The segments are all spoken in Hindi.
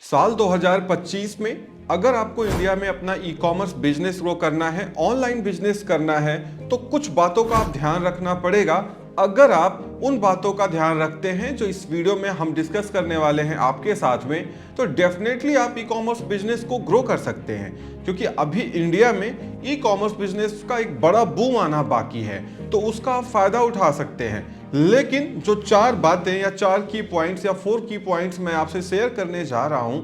साल 2025 में अगर आपको इंडिया में अपना ई कॉमर्स बिजनेस ग्रो करना है, ऑनलाइन बिजनेस करना है, तो कुछ बातों का आप ध्यान रखना पड़ेगा। अगर आप उन बातों का ध्यान रखते हैं जो इस वीडियो में हम डिस्कस करने वाले हैं आपके साथ में, तो डेफिनेटली आप ई कॉमर्स बिजनेस को ग्रो कर सकते हैं। क्योंकि अभी इंडिया में ई कॉमर्स बिजनेस का एक बड़ा बूम आना बाकी है, तो उसका आप फायदा उठा सकते हैं। लेकिन जो 4 बातें या 4 की पॉइंट्स या 4 की पॉइंट्स मैं आपसे शेयर करने जा रहा हूं,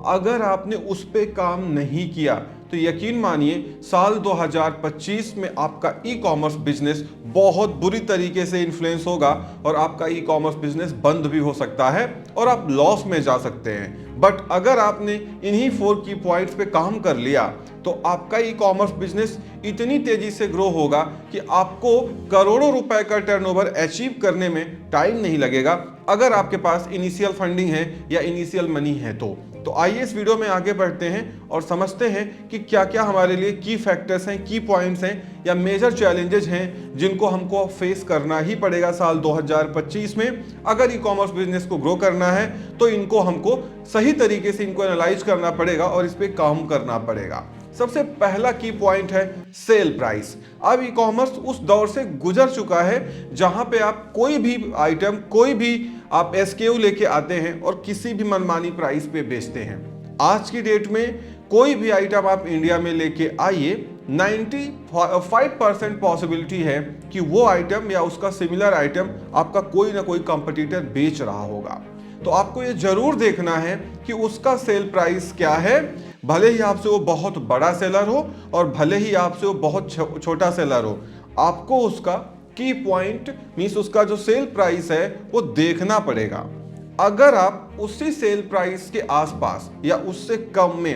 अगर आपने उस पे काम नहीं किया तो यकीन मानिए साल 2025 में आपका ई कॉमर्स बिजनेस बहुत बुरी तरीके से इन्फ्लुएंस होगा और आपका ई कॉमर्स बिजनेस बंद भी हो सकता है और आप लॉस में जा सकते हैं। बट अगर आपने इन्हीं 4 की पॉइंट्स पे काम कर लिया तो आपका ई कॉमर्स बिजनेस इतनी तेजी से ग्रो होगा कि आपको करोड़ों रुपए का टर्नओवर अचीव करने में टाइम नहीं लगेगा, अगर आपके पास इनिशियल फंडिंग है या इनिशियल मनी है तो आइए इस वीडियो में आगे बढ़ते हैं और समझते हैं कि क्या क्या हमारे लिए की फैक्टर्स हैं, की पॉइंट्स हैं या मेजर चैलेंजेस हैं जिनको हमको फेस करना ही पड़ेगा साल 2025 में। अगर ई कॉमर्स बिजनेस को ग्रो करना है तो इनको हमको सही तरीके से इनको एनालाइज करना पड़ेगा और इस पे काम करना पड़ेगा। सबसे पहला की पॉइंट है सेल प्राइस। अब ई कॉमर्स उस दौर से गुजर चुका है जहां पे आप कोई भी आइटम, कोई भी आप एसकेयू लेके आते हैं और किसी भी मनमानी प्राइस पे बेचते हैं। आज की डेट में कोई भी आइटम आप इंडिया में लेके आइए, 95% पॉसिबिलिटी है कि वो आइटम या उसका सिमिलर आइटम आपका कोई ना कोई कंपटीटर बेच रहा होगा। तो आपको ये जरूर देखना है कि उसका सेल प्राइस क्या है। भले ही आपसे वो बहुत बड़ा सेलर हो और भले ही आपसे वो बहुत छोटा सेलर हो, आपको उसका की पॉइंट मींस उसका जो सेल प्राइस है वो देखना पड़ेगा। अगर आप उसी सेल प्राइस के आसपास या उससे कम में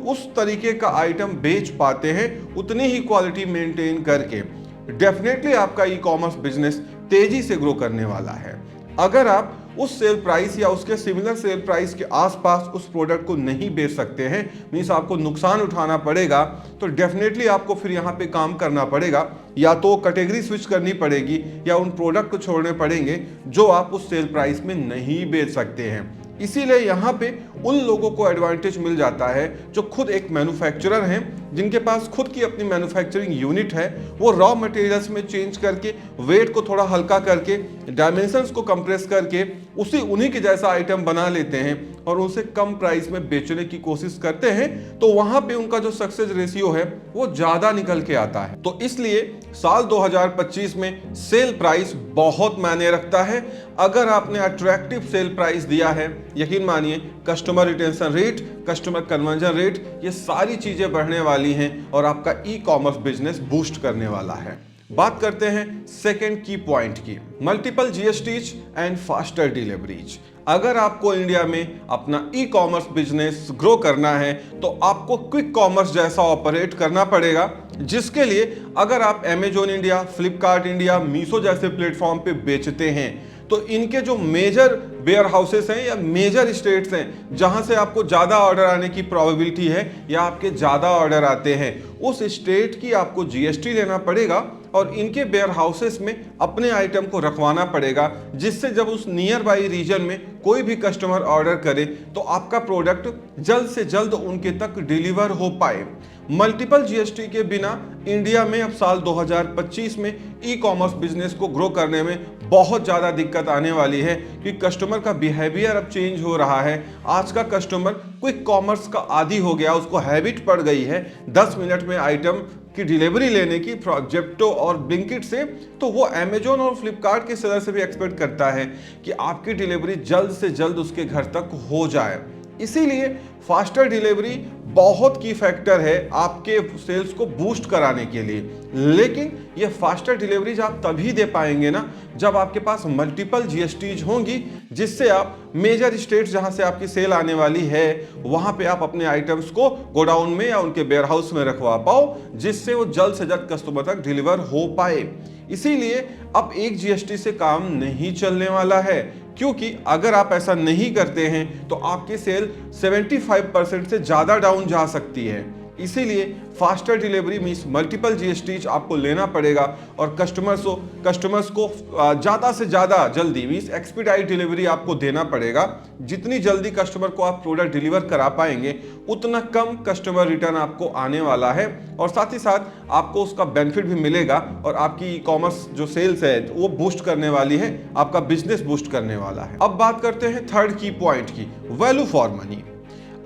उस तरीके का आइटम बेच पाते हैं, उतनी ही क्वालिटी मेंटेन करके, डेफिनेटली आपका ई कॉमर्स बिजनेस तेजी से ग्रो करने वाला है। अगर आप उस सेल प्राइस या उसके सिमिलर सेल प्राइस के आसपास उस प्रोडक्ट को नहीं बेच सकते हैं, मींस आपको नुकसान उठाना पड़ेगा, तो डेफिनेटली आपको फिर यहाँ पे काम करना पड़ेगा। या तो कैटेगरी स्विच करनी पड़ेगी या उन प्रोडक्ट को छोड़ने पड़ेंगे जो आप उस सेल प्राइस में नहीं बेच सकते हैं। इसीलिए यहाँ पे उन लोगों को एडवांटेज मिल जाता है जो खुद एक मैन्युफैक्चरर हैं, जिनके पास खुद की अपनी मैन्युफैक्चरिंग यूनिट है। वो रॉ मटेरियल्स में चेंज करके, वेट को थोड़ा हल्का करके, डायमेंशंस को कंप्रेस करके उन्हीं के जैसा आइटम बना लेते हैं और उसे कम प्राइस में बेचने की कोशिश करते हैं। तो वहां पे उनका जो सक्सेस रेशियो है वो ज्यादा निकल के आता है। तो इसलिए साल 2025 में सेल प्राइस बहुत मायने रखता है। अगर आपने अट्रैक्टिव सेल प्राइस दिया है, यकीन मानिए customer retention rate, customer conversion rate, ये सारी चीजें बढ़ने वाली हैं और आपका ई कॉमर्स बिजनेस बूस्ट करने वाला है। बात करते हैं सेकंड की पॉइंट की, मल्टीपल जीएसटीज एंड फास्टर डिलीवरीज। अगर आपको इंडिया में अपना ई कॉमर्स बिजनेस ग्रो करना है तो आपको क्विक कॉमर्स जैसा ऑपरेट करना पड़ेगा, जिसके लिए अगर आप Amazon India, Flipkart India, Meesho जैसे प्लेटफॉर्म पे बेचते हैं तो इनके जो मेजर वेयर हाउसेस हैं या मेजर स्टेट्स हैं जहां से आपको ज़्यादा ऑर्डर आने की प्रोबेबिलिटी है या आपके ज़्यादा ऑर्डर आते हैं, उस स्टेट की आपको जीएसटी लेना पड़ेगा और इनके वेयर हाउसेस में अपने आइटम को रखवाना पड़ेगा, जिससे जब उस नियर बाई रीजन में कोई भी कस्टमर ऑर्डर करे तो आपका प्रोडक्ट जल्द से जल्द उनके तक डिलीवर हो पाए। मल्टीपल जीएसटी के बिना इंडिया में अब साल 2025 में ई कॉमर्स बिजनेस को ग्रो करने में बहुत ज़्यादा दिक्कत आने वाली है, क्योंकि कस्टमर का बिहेवियर अब चेंज हो रहा है। आज का कस्टमर क्विक कॉमर्स का आदी हो गया, उसको हैबिट पड़ गई है 10 मिनट में आइटम की डिलीवरी लेने की जेप्टो और ब्लिंकिट से। तो वो अमेजॉन और फ्लिपकार्ट के सेलर से भी एक्सपेक्ट करता है कि आपकी डिलीवरी जल्द से जल्द उसके घर तक हो जाए। इसीलिए फास्टर डिलीवरी बहुत की फैक्टर है आपके सेल्स को बूस्ट कराने के लिए। लेकिन ये फास्टर डिलीवरीज आप तभी दे पाएंगे ना जब आपके पास मल्टीपल जीएसटीज होंगी, जिससे आप मेजर स्टेट्स जहां से आपकी सेल आने वाली है वहां पे आप अपने आइटम्स को गोडाउन में या उनके वेयर हाउस में रखवा पाओ, जिससे वो जल्द से जल्द कस्टमर तक डिलीवर हो पाए। इसीलिए अब एक जीएसटी से काम नहीं चलने वाला है, क्योंकि अगर आप ऐसा नहीं करते हैं तो आपकी सेल 75% से ज़्यादा डाउन जा सकती है। इसीलिए फास्टर डिलीवरी मींस मल्टीपल जीएसटीज आपको लेना पड़ेगा और कस्टमर्स को कस्टमर्स को ज़्यादा से ज़्यादा जल्दी मीन्स एक्सपीडाइट डिलीवरी आपको देना पड़ेगा। जितनी जल्दी कस्टमर को आप प्रोडक्ट डिलीवर करा पाएंगे उतना कम कस्टमर रिटर्न आपको आने वाला है, और साथ ही साथ आपको उसका बेनिफिट भी मिलेगा और आपकी ई कॉमर्स जो सेल्स है वो बूस्ट करने वाली है, आपका बिजनेस बूस्ट करने वाला है। अब बात करते हैं थर्ड की पॉइंट की, वैल्यू फॉर मनी।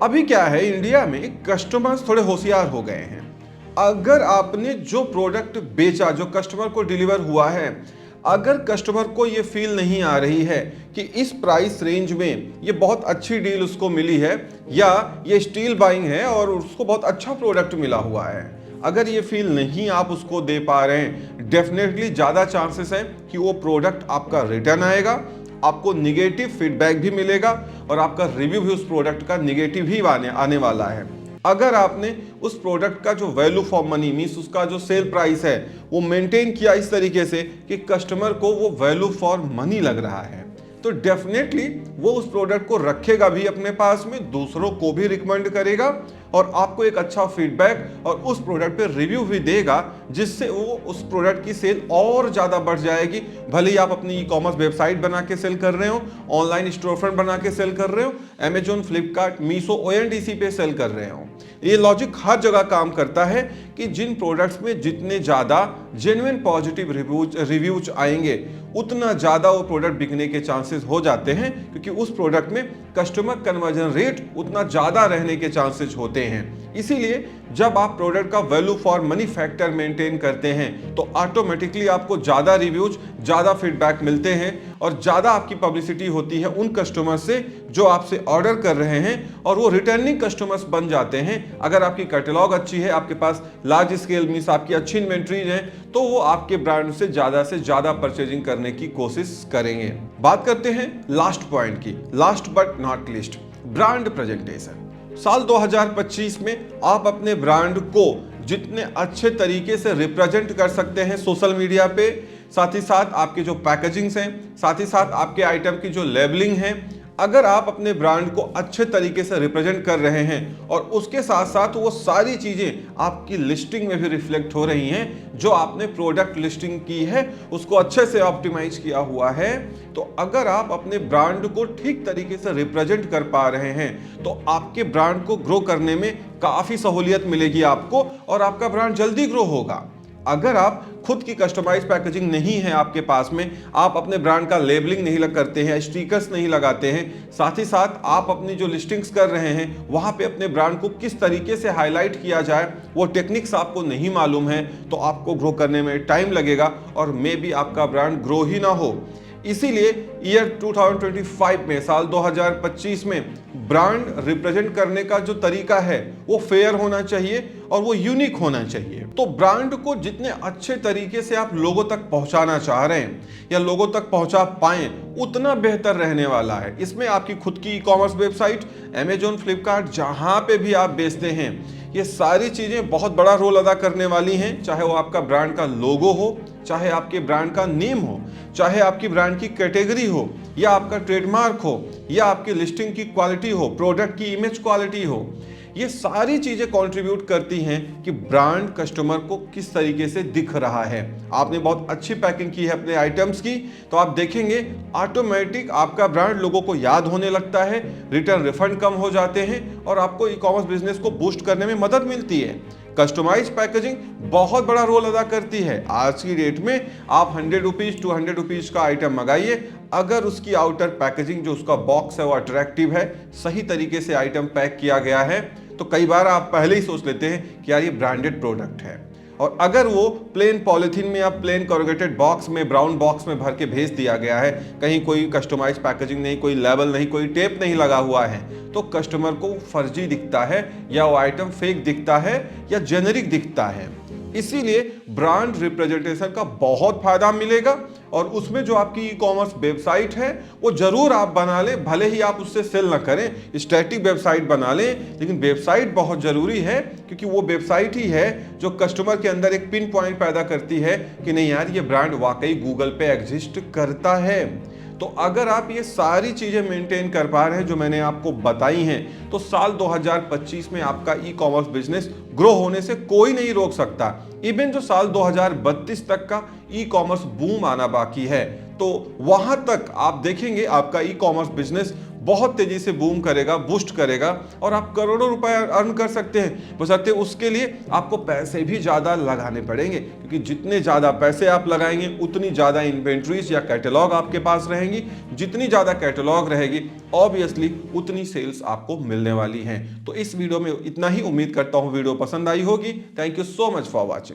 अभी क्या है, इंडिया में कस्टमर्स थोड़े होशियार हो गए हैं। अगर आपने जो प्रोडक्ट बेचा, जो कस्टमर को डिलीवर हुआ है, अगर कस्टमर को ये फील नहीं आ रही है कि इस प्राइस रेंज में ये बहुत अच्छी डील उसको मिली है या ये स्टील बाइंग है और उसको बहुत अच्छा प्रोडक्ट मिला हुआ है, अगर ये फील नहीं आप उसको दे पा रहे हैं, डेफिनेटली ज़्यादा चांसेस हैं कि वो प्रोडक्ट आपका रिटर्न आएगा, आपको निगेटिव फीडबैक भी मिलेगा और आपका रिव्यू भी उस प्रोडक्ट का निगेटिव ही आने वाला है। अगर आपने उस प्रोडक्ट का जो वैल्यू फॉर मनी मीन्स उसका जो सेल प्राइस है वो मेंटेन किया इस तरीके से कि कस्टमर को वो वैल्यू फॉर मनी लग रहा है, तो डेफिनेटली वो उस प्रोडक्ट को रखेगा भी अपने पास में, दूसरों को भी रिकमेंड करेगा और आपको एक अच्छा फीडबैक और उस प्रोडक्ट पे रिव्यू भी देगा, जिससे वो उस प्रोडक्ट की सेल और ज़्यादा बढ़ जाएगी। भले ही आप अपनी ई कॉमर्स वेबसाइट बना के सेल कर रहे हो, ऑनलाइन स्टोर फ्रंट बना के सेल कर रहे हो, अमेजोन, फ्लिपकार्ट, मीशो, ONDC पे सेल कर रहे हो। ये लॉजिक हर जगह काम करता है कि जिन प्रोडक्ट्स में जितने ज़्यादा जेन्युइन पॉजिटिव रिव्यूज आएंगे उतना ज़्यादा वो प्रोडक्ट बिकने के चांसेस हो जाते हैं, क्योंकि उस प्रोडक्ट में कस्टमर कन्वर्जन रेट उतना ज़्यादा रहने के चांसेस होते हैं। इसीलिए जब आप प्रोडक्ट का value for money factor maintain करते हैं तो ऑटोमेटिकली आपको ज़्यादा रिव्यूज, ज़्यादा फीडबैक मिलते हैं और ज़्यादा आपकी पब्लिसिटी होती है उन कस्टमर से जो आपसे ऑर्डर कर रहे हैं और वो रिटर्निंग कस्टमर्स बन जाते हैं। अगर आपकी कैटलॉग अच्छी है, आपके पास लार्ज स्केल मीन्स आपकी अच्छी इन्वेंट्रीज है, तो वो आपके ब्रांड से ज़्यादा परचेजिंग करने की कोशिश करेंगे। बात करते हैं लास्ट पॉइंट की, last but not least, brand presentation. साल 2025 में आप अपने ब्रांड को जितने अच्छे तरीके से रिप्रेजेंट कर सकते हैं सोशल मीडिया पे, साथ ही साथ आपके जो पैकेजिंग्स हैं, साथ ही साथ आपके आइटम की जो लेबलिंग है, अगर आप अपने ब्रांड को अच्छे तरीके से रिप्रेजेंट कर रहे हैं और उसके साथ साथ वो सारी चीज़ें आपकी लिस्टिंग में भी रिफ्लेक्ट हो रही हैं, जो आपने प्रोडक्ट लिस्टिंग की है उसको अच्छे से ऑप्टिमाइज किया हुआ है, तो अगर आप अपने ब्रांड को ठीक तरीके से रिप्रेजेंट कर पा रहे हैं तो आपके ब्रांड को ग्रो करने में काफ़ी सहूलियत मिलेगी आपको और आपका ब्रांड जल्दी ग्रो होगा। अगर आप खुद की कस्टमाइज पैकेजिंग नहीं है आपके पास में, आप अपने ब्रांड का लेबलिंग नहीं करते हैं, स्टिकर्स नहीं लगाते हैं, साथ ही साथ आप अपनी जो लिस्टिंग्स कर रहे हैं वहां पे अपने ब्रांड को किस तरीके से हाईलाइट किया जाए वो टेक्निक्स आपको नहीं मालूम है, तो आपको ग्रो करने में टाइम लगेगा और मे बी आपका ब्रांड ग्रो ही ना हो। इसीलिए ईयर 2025 में, साल 2025 में ब्रांड रिप्रेजेंट करने का जो तरीका है वो फेयर होना चाहिए और वो यूनिक होना चाहिए। तो ब्रांड को जितने अच्छे तरीके से आप लोगों तक पहुंचाना चाह रहे हैं या लोगों तक पहुंचा पाएं उतना बेहतर रहने वाला है। इसमें आपकी खुद की e commerce website, Amazon, Flipkart, जहां पे भी आप बेचते हैं, ये सारी चीजें बहुत बड़ा रोल अदा करने वाली हैं। चाहे वो आपका ब्रांड का लोगो हो, चाहे आपके ब्रांड का नेम हो, चाहे आपकी ब्रांड की कैटेगरी हो या आपका ट्रेडमार्क हो या आपकी लिस्टिंग की क्वालिटी हो, प्रोडक्ट की इमेज क्वालिटी हो, ये सारी चीजें कंट्रीब्यूट करती हैं कि ब्रांड कस्टमर को किस तरीके से दिख रहा है। आपने बहुत अच्छी पैकिंग की है अपने आइटम्स की, तो आप देखेंगे ऑटोमेटिक आपका ब्रांड लोगों को याद होने लगता है, रिटर्न रिफंड कम हो जाते हैं और आपको ई कॉमर्स बिजनेस को बूस्ट करने में मदद मिलती है। कस्टमाइज पैकेजिंग बहुत बड़ा रोल अदा करती है। आज की डेट में आप 100 रुपीज 200 रुपीज का आइटम मंगाइए, अगर उसकी आउटर पैकेजिंग जो उसका बॉक्स है वो अट्रैक्टिव है, सही तरीके से आइटम पैक किया गया है, तो कई बार आप पहले ही सोच लेते हैं कि यार ये ब्रांडेड प्रोडक्ट है। और अगर वो प्लेन पॉलिथीन में या प्लेन कॉर्रुगेटेड बॉक्स में, ब्राउन बॉक्स में भर के भेज दिया गया है, कहीं कोई कस्टमाइज पैकेजिंग नहीं, कोई लेबल नहीं, कोई टेप नहीं लगा हुआ है, तो कस्टमर को फर्जी दिखता है या वो आइटम फेक दिखता है या जेनेरिक दिखता है। इसीलिए ब्रांड रिप्रेजेंटेशन का बहुत फायदा मिलेगा और उसमें जो आपकी ई कॉमर्स वेबसाइट है वो जरूर आप बना लें, भले ही आप उससे सेल ना करें, स्टैटिक वेबसाइट बना लें, लेकिन वेबसाइट बहुत जरूरी है, क्योंकि वो वेबसाइट ही है जो कस्टमर के अंदर एक पिन पॉइंट पैदा करती है कि नहीं यार ये ब्रांड वाकई गूगल पे एग्जिस्ट करता है। तो अगर आप ये सारी चीजें मेंटेन कर पा रहे हैं जो मैंने आपको बताई हैं, तो साल 2025 में आपका ई कॉमर्स बिजनेस ग्रो होने से कोई नहीं रोक सकता। इवन जो साल 2032 तक का ई कॉमर्स बूम आना बाकी है, तो वहां तक आप देखेंगे आपका ई कॉमर्स बिजनेस बहुत तेजी से बूम करेगा, बूस्ट करेगा और आप करोड़ों रुपए अर्न कर सकते हैं। बशर्ते उसके लिए आपको पैसे भी ज्यादा लगाने पड़ेंगे, क्योंकि जितने ज्यादा पैसे आप लगाएंगे उतनी ज्यादा इन्वेंट्रीज या कैटलॉग आपके पास रहेंगी। जितनी ज्यादा कैटलॉग रहेगी ऑब्वियसली उतनी सेल्स आपको मिलने वाली हैं। तो इस वीडियो में इतना ही। उम्मीद करता हूं वीडियो पसंद आई होगी। Thank you so much for watching.